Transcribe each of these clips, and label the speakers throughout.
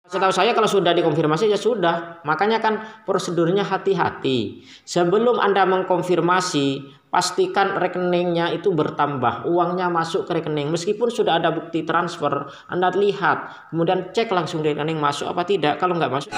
Speaker 1: Setahu saya kalau sudah dikonfirmasi ya sudah. Makanya kan prosedurnya hati-hati. Sebelum Anda mengkonfirmasi, pastikan rekeningnya itu bertambah, uangnya masuk ke rekening. Meskipun sudah ada bukti transfer, Anda lihat, kemudian cek langsung di rekening masuk apa tidak. Kalau nggak masuk,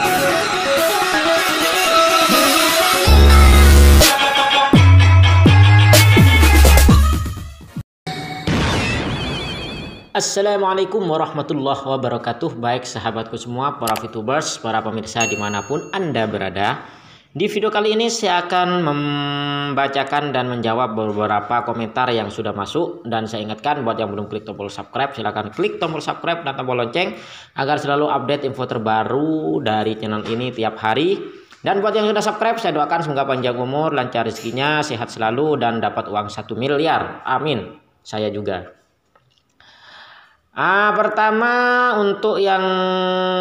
Speaker 1: Assalamualaikum warahmatullahi wabarakatuh. Baik sahabatku semua, para VTubers, para pemirsa dimanapun Anda berada. Di video kali ini saya akan membacakan dan menjawab beberapa komentar yang sudah masuk. Dan saya ingatkan buat yang belum klik tombol subscribe, silahkan klik tombol subscribe dan tombol lonceng agar selalu update info terbaru dari channel ini tiap hari. Dan buat yang sudah subscribe, saya doakan semoga panjang umur, lancar rezekinya, sehat selalu, dan dapat uang 1 miliar. Amin. Saya juga. Pertama untuk yang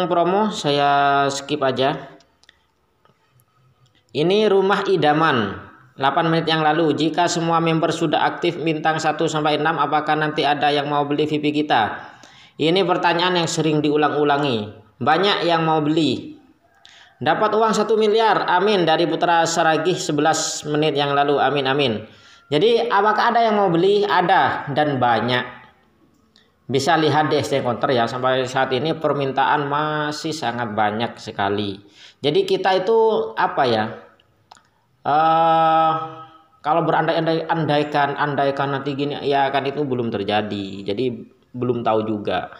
Speaker 1: promo saya skip aja. Ini rumah idaman 8 menit yang lalu. Jika semua member sudah aktif bintang 1 sampai 6, apakah nanti ada yang mau beli VIP kita? Ini pertanyaan yang sering diulang-ulangi. Banyak yang mau beli. Dapat uang 1 miliar. Amin. Dari Putra Saragih 11 menit yang lalu. Amin amin. Jadi apakah ada yang mau beli? Ada dan banyak. Bisa lihat di exchange counter ya, sampai saat ini permintaan masih sangat banyak sekali. Jadi kita itu apa ya? Kalau andaikan nanti gini ya kan itu belum terjadi. Jadi belum tahu juga.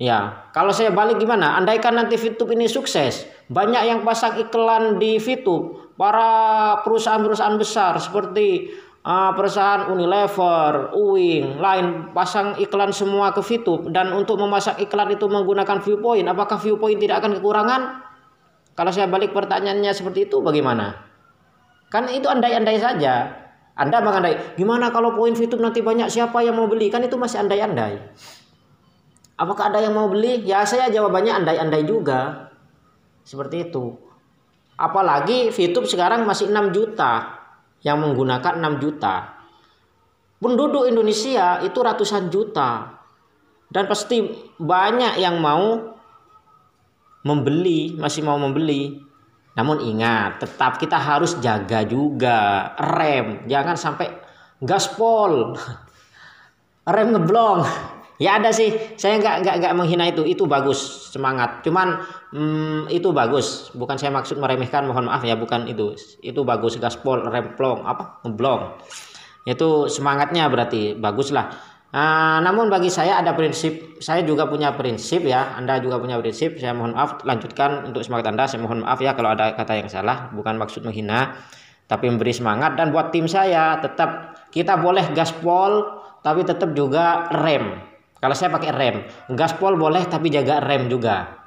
Speaker 1: Ya, kalau saya balik gimana? Andaikan nanti VTube ini sukses, banyak yang pasang iklan di VTube, para perusahaan-perusahaan besar seperti perusahaan Unilever, Uwing, lain pasang iklan semua ke VTube, dan untuk memasang iklan itu menggunakan Viewpoint. Apakah Viewpoint tidak akan kekurangan? Kalau saya balik pertanyaannya seperti itu bagaimana? Kan itu andai-andai saja. Anda mengandai, gimana kalau poin VTube nanti banyak, siapa yang mau beli? Kan itu masih andai-andai. Apakah ada yang mau beli? Ya saya jawabannya andai-andai juga. Seperti itu. Apalagi VTube sekarang masih 6 juta. Yang menggunakan 6 juta. Penduduk Indonesia itu ratusan juta. Dan pasti banyak yang mau membeli, masih mau membeli. Namun ingat, tetap kita harus jaga juga rem. Jangan sampai gaspol. Rem ngeblong. Ya ada sih, saya nggak menghina itu bagus, semangat. Cuman itu bagus, bukan saya maksud meremehkan, mohon maaf ya, bukan itu bagus, gaspol, remplong, ngeblong. Itu semangatnya berarti bagus lah. Namun bagi saya ada prinsip, saya juga punya prinsip ya, Anda juga punya prinsip. Saya mohon maaf, lanjutkan untuk semangat Anda. Saya mohon maaf ya kalau ada kata yang salah, bukan maksud menghina, tapi memberi semangat. Dan buat tim saya tetap kita boleh gaspol, tapi tetap juga rem. Kalau saya pakai rem, gaspol boleh tapi jaga rem juga.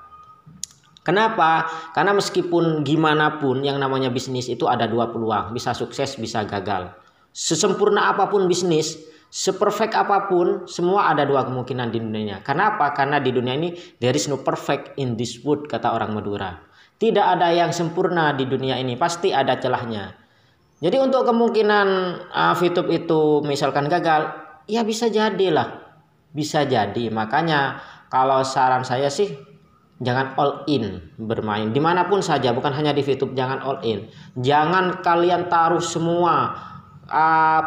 Speaker 1: Kenapa? Karena meskipun gimana pun yang namanya bisnis itu ada 2 peluang, bisa sukses, bisa gagal. Sesempurna apapun bisnis, seperfect apapun, semua ada 2 kemungkinan di dunianya. Kenapa? Karena di dunia ini there is no perfect in this world, kata orang Madura. Tidak ada yang sempurna di dunia ini, pasti ada celahnya. Jadi untuk kemungkinan VTube itu misalkan gagal, ya bisa jadilah. Bisa jadi, makanya kalau saran saya sih jangan all in bermain dimanapun saja, bukan hanya di VTube. Jangan all in, jangan kalian taruh semua,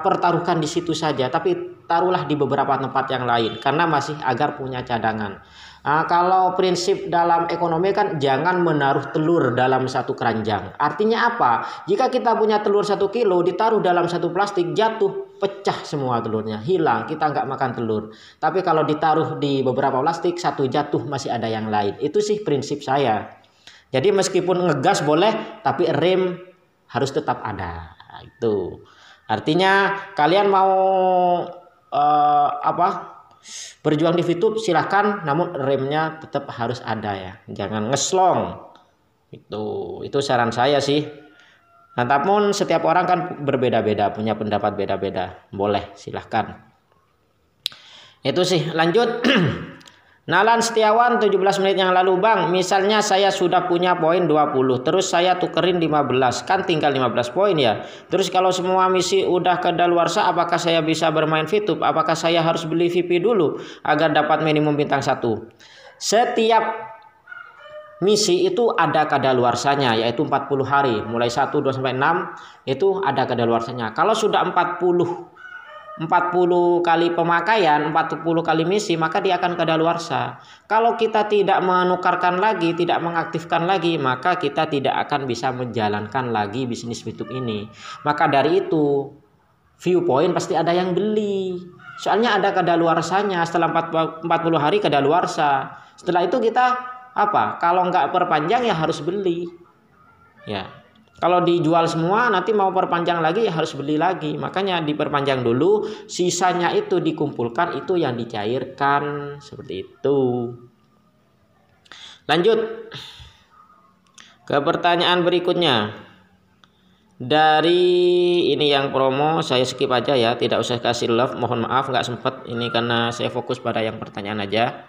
Speaker 1: pertaruhkan di situ saja, tapi taruhlah di beberapa tempat yang lain karena masih agar punya cadangan. Kalau prinsip dalam ekonomi kan jangan menaruh telur dalam satu keranjang. Artinya apa? Jika kita punya telur 1 kilo ditaruh dalam satu plastik, jatuh, pecah semua telurnya, hilang, kita nggak makan telur. Tapi kalau ditaruh di beberapa plastik, satu jatuh masih ada yang lain. Itu sih prinsip saya. Jadi meskipun ngegas boleh, tapi rem harus tetap ada. Itu artinya kalian mau berjuang di VTube silahkan, namun remnya tetap harus ada ya, jangan ngeslong. Itu saran saya sih. Namun setiap orang kan berbeda-beda, punya pendapat beda-beda, boleh silahkan. Itu sih. Lanjut. Nalan Setiawan 17 menit yang lalu, Bang, misalnya saya sudah punya poin 20, terus saya tukerin 15, kan tinggal 15 poin ya. Terus kalau semua misi udah kedaluarsa, apakah saya bisa bermain VTube? Apakah saya harus beli VIP dulu agar dapat minimum bintang 1? Setiap misi itu ada kadaluarsanya, yaitu 40 hari. Mulai 1, 2 sampai 6 itu ada kadaluarsanya. Kalau sudah 40 kali pemakaian, 40 kali misi, maka dia akan kadaluarsa. Kalau kita tidak menukarkan lagi, tidak mengaktifkan lagi, maka kita tidak akan bisa menjalankan lagi bisnis YouTube ini. Maka dari itu, Viewpoint pasti ada yang beli. Soalnya ada kadaluarsanya, setelah 40 hari kadaluarsa. Setelah itu kita apa? Kalau nggak perpanjang ya harus beli. Ya. Kalau dijual semua nanti mau perpanjang lagi ya harus beli lagi. Makanya diperpanjang dulu, sisanya itu dikumpulkan, itu yang dicairkan, seperti itu. Lanjut ke pertanyaan berikutnya. Dari ini yang promo saya skip aja ya, tidak usah kasih love, mohon maaf nggak sempat ini karena saya fokus pada yang pertanyaan aja.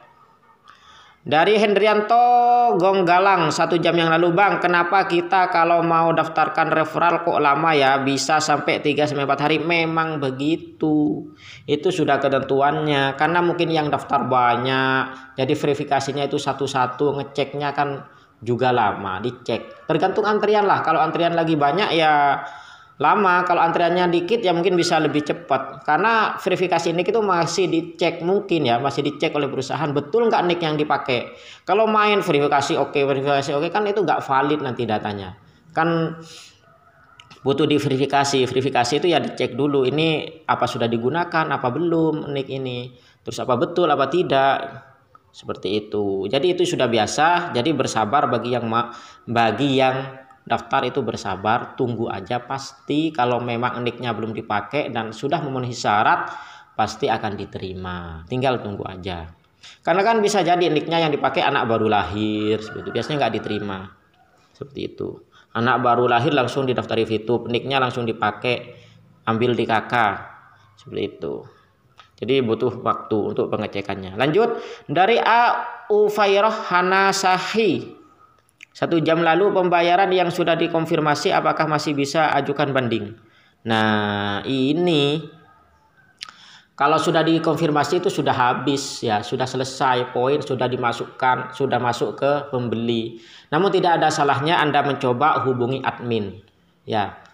Speaker 1: Dari Hendrianto Gonggalang 1 jam yang lalu, Bang, kenapa kita kalau mau daftarkan referral kok lama ya, bisa sampai 3-4 hari? Memang begitu, itu sudah ketentuannya, karena mungkin yang daftar banyak, jadi verifikasinya itu satu-satu, ngeceknya kan juga lama, dicek tergantung antrian lah. Kalau antrian lagi banyak ya lama, kalau antriannya dikit ya mungkin bisa lebih cepat, karena verifikasi nick itu masih dicek, mungkin ya masih dicek oleh perusahaan betul nggak nick yang dipakai. Kalau main verifikasi oke kan itu nggak valid nanti datanya, kan butuh diverifikasi. Verifikasi itu ya dicek dulu ini apa sudah digunakan apa belum nick ini, terus apa betul apa tidak, seperti itu. Jadi itu sudah biasa, jadi bersabar bagi yang daftar itu bersabar, tunggu aja, pasti kalau memang nicknya belum dipakai dan sudah memenuhi syarat pasti akan diterima, tinggal tunggu aja. Karena kan bisa jadi nicknya yang dipakai anak baru lahir, seperti itu, biasanya nggak diterima, seperti itu. Anak baru lahir langsung didaftari VTube, nicknya langsung dipakai, ambil di KK, seperti itu. Jadi butuh waktu untuk pengecekannya. Lanjut dari A Ufairah Hanasahi. 1 jam lalu, pembayaran yang sudah dikonfirmasi apakah masih bisa ajukan banding? Nah, ini kalau sudah dikonfirmasi itu sudah habis ya, sudah selesai, poin sudah dimasukkan, sudah masuk ke pembeli. Namun tidak ada salahnya Anda mencoba hubungi admin ya.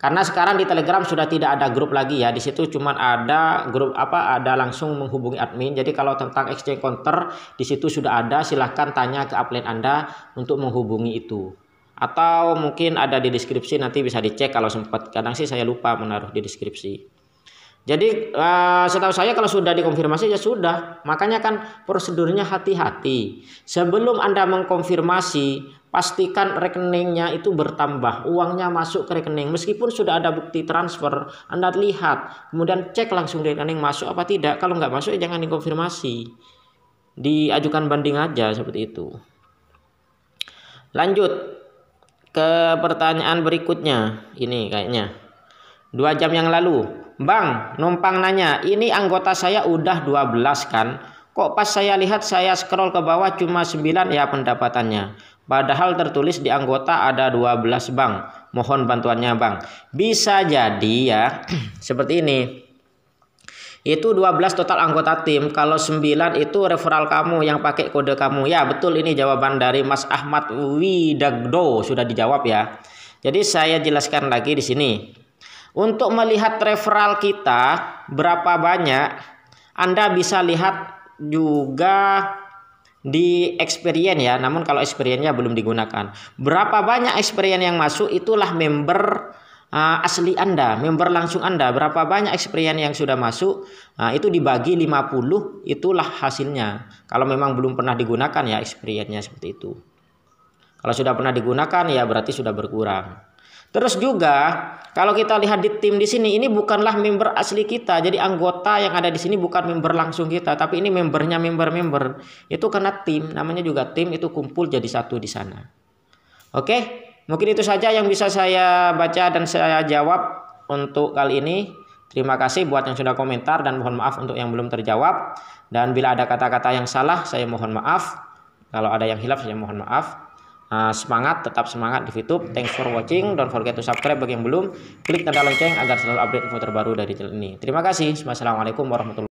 Speaker 1: Karena sekarang di Telegram sudah tidak ada grup lagi ya. Di situ cuma ada grup ada langsung menghubungi admin. Jadi kalau tentang exchange counter di situ sudah ada, silahkan tanya ke upline Anda untuk menghubungi itu. Atau mungkin ada di deskripsi, nanti bisa dicek kalau sempat. Kadang sih saya lupa menaruh di deskripsi. Jadi setahu saya kalau sudah dikonfirmasi ya sudah. Makanya kan prosedurnya hati-hati. Sebelum Anda mengkonfirmasi, pastikan rekeningnya itu bertambah, uangnya masuk ke rekening. Meskipun sudah ada bukti transfer, Anda lihat, kemudian cek langsung di rekening masuk apa tidak. Kalau nggak masuk ya jangan dikonfirmasi, diajukan banding aja, seperti itu. Lanjut ke pertanyaan berikutnya. Ini kayaknya 2 jam yang lalu, Bang, numpang nanya, ini anggota saya udah 12 kan, kok pas saya lihat saya scroll ke bawah cuma 9 ya pendapatannya, padahal tertulis di anggota ada 12 Bang, mohon bantuannya Bang. Bisa jadi ya seperti ini, itu 12 total anggota tim, kalau 9 itu referral kamu yang pakai kode kamu. Ya betul, ini jawaban dari Mas Ahmad Widagdo, sudah dijawab ya. Jadi saya jelaskan lagi di sini. Untuk melihat referral kita berapa banyak, Anda bisa lihat juga di experience ya. Namun kalau experience-nya belum digunakan, berapa banyak experience yang masuk itulah member asli Anda, member langsung Anda. Berapa banyak experience yang sudah masuk, itu dibagi 50, itulah hasilnya. Kalau memang belum pernah digunakan ya experience-nya, seperti itu. Kalau sudah pernah digunakan ya berarti sudah berkurang. Terus juga kalau kita lihat di tim di sini, ini bukanlah member asli kita. Jadi anggota yang ada di sini bukan member langsung kita, tapi ini membernya member. Itu karena tim, namanya juga tim, itu kumpul jadi satu di sana. Oke, mungkin itu saja yang bisa saya baca dan saya jawab untuk kali ini. Terima kasih buat yang sudah komentar dan mohon maaf untuk yang belum terjawab. Dan bila ada kata-kata yang salah, saya mohon maaf. Kalau ada yang hilaf, saya mohon maaf. Semangat, tetap semangat di YouTube. Thanks for watching. Don't forget to subscribe bagi yang belum. Klik tanda lonceng agar selalu update info terbaru dari channel ini. Terima kasih. Wassalamualaikum warahmatullahi wabarakatuh.